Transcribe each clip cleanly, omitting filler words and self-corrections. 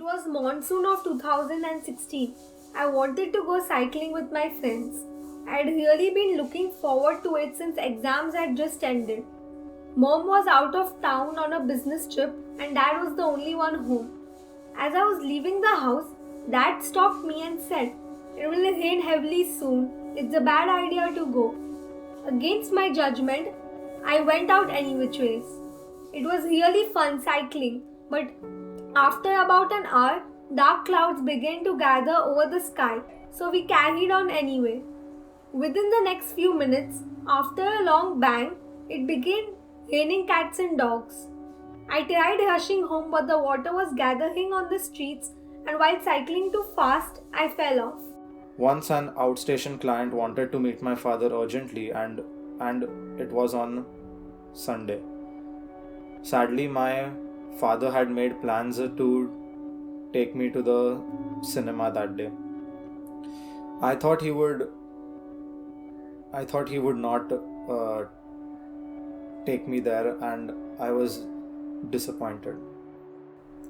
It was monsoon of 2016. I wanted to go cycling with my friends. I had really been looking forward to it since exams had just ended. Mom was out of town on a business trip and Dad was the only one home. As I was leaving the house, Dad stopped me and said, "It will rain heavily soon. It's a bad idea to go." Against my judgment, I went out any which ways. It was really fun cycling, but after about an hour, dark clouds began to gather over the sky, so we carried on anyway. Within the next few minutes, after a long bang, it began raining cats and dogs. I tried rushing home, but the water was gathering on the streets, and while cycling too fast, I fell off. Once an outstation client wanted to meet my father urgently and it was on Sunday. Sadly, my father had made plans to take me to the cinema that day. I thought he would not take me there, and I was disappointed.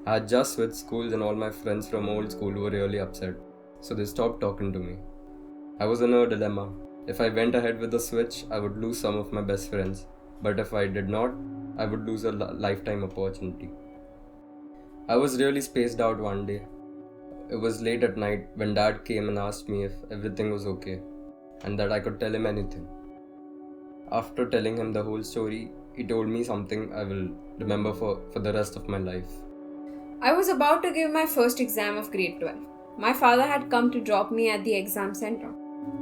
I had just switched schools and all my friends from old school were really upset, so they stopped talking to me. I was in a dilemma. If I went ahead with the switch, I would lose some of my best friends, but if I did not, I would lose a lifetime opportunity. I was really spaced out one day. It was late at night when Dad came and asked me if everything was okay and that I could tell him anything. After telling him the whole story, he told me something I will remember for the rest of my life. I was about to give my first exam of grade 12. My father had come to drop me at the exam center.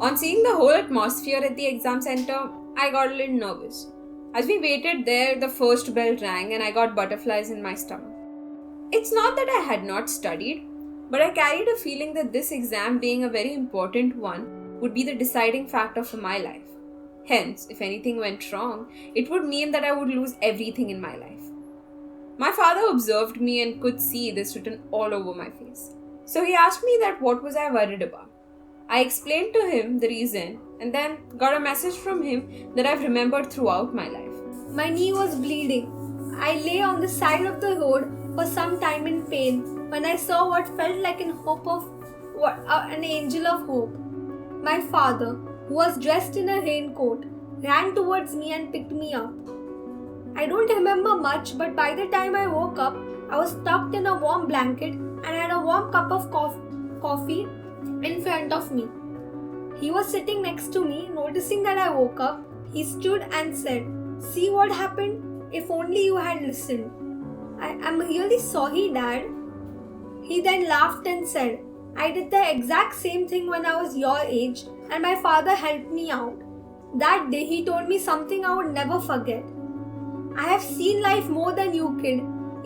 On seeing the whole atmosphere at the exam center, I got a little nervous. As we waited there, the first bell rang and I got butterflies in my stomach. It's not that I had not studied, but I carried a feeling that this exam, being a very important one, would be the deciding factor for my life. Hence, if anything went wrong, it would mean that I would lose everything in my life. My father observed me and could see this written all over my face. So he asked me that what was I worried about. I explained to him the reason and then got a message from him that I've remembered throughout my life. My knee was bleeding. I lay on the side of the road for some time in pain when I saw what felt like an angel of hope. My father, who was dressed in a raincoat, ran towards me and picked me up. I don't remember much, but by the time I woke up, I was tucked in a warm blanket and had a warm cup of coffee in front of me. He was sitting next to me. Noticing that I woke up, he stood and said, "See what happened? If only you had listened." "I'm really sorry, Dad." He then laughed and said, "I did the exact same thing when I was your age and my father helped me out. That day he told me something I would never forget. I have seen life more than you, kid.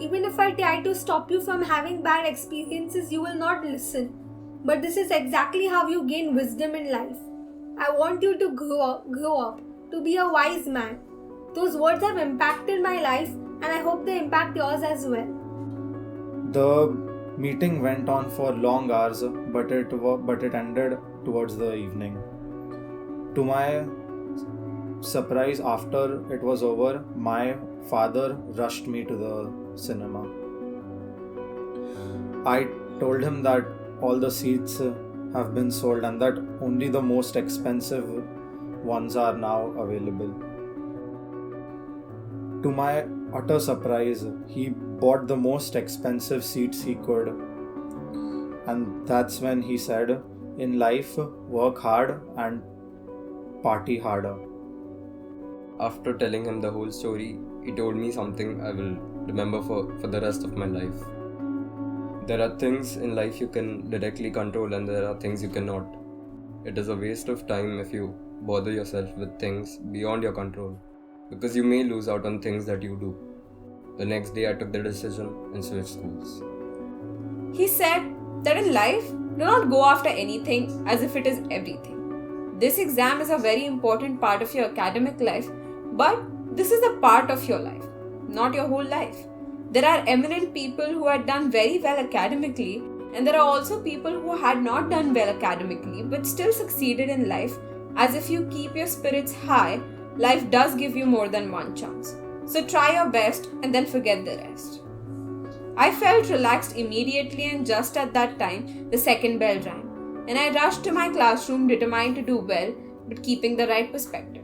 Even if I try to stop you from having bad experiences, you will not listen. But this is exactly how you gain wisdom in life. I want you to grow up, to be a wise man." Those words have impacted my life and I hope they impact yours as well. The meeting went on for long hours, but it ended towards the evening. To my surprise, after it was over, my father rushed me to the cinema. I told him that all the seats have been sold and that only the most expensive ones are now available. To my utter surprise, he bought the most expensive seats he could. And that's when he said, "In life, work hard and party harder." After telling him the whole story, he told me something I will remember for the rest of my life. There are things in life you can directly control and there are things you cannot. It is a waste of time if you bother yourself with things beyond your control, because you may lose out on things that you do. The next day I took the decision and switched schools. He said that in life, do not go after anything as if it is everything. This exam is a very important part of your academic life, but this is a part of your life, not your whole life. There are eminent people who had done very well academically, and there are also people who had not done well academically but still succeeded in life, as if you keep your spirits high, life does give you more than one chance. So try your best and then forget the rest. I felt relaxed immediately, and just at that time, the second bell rang, and I rushed to my classroom determined to do well, but keeping the right perspective.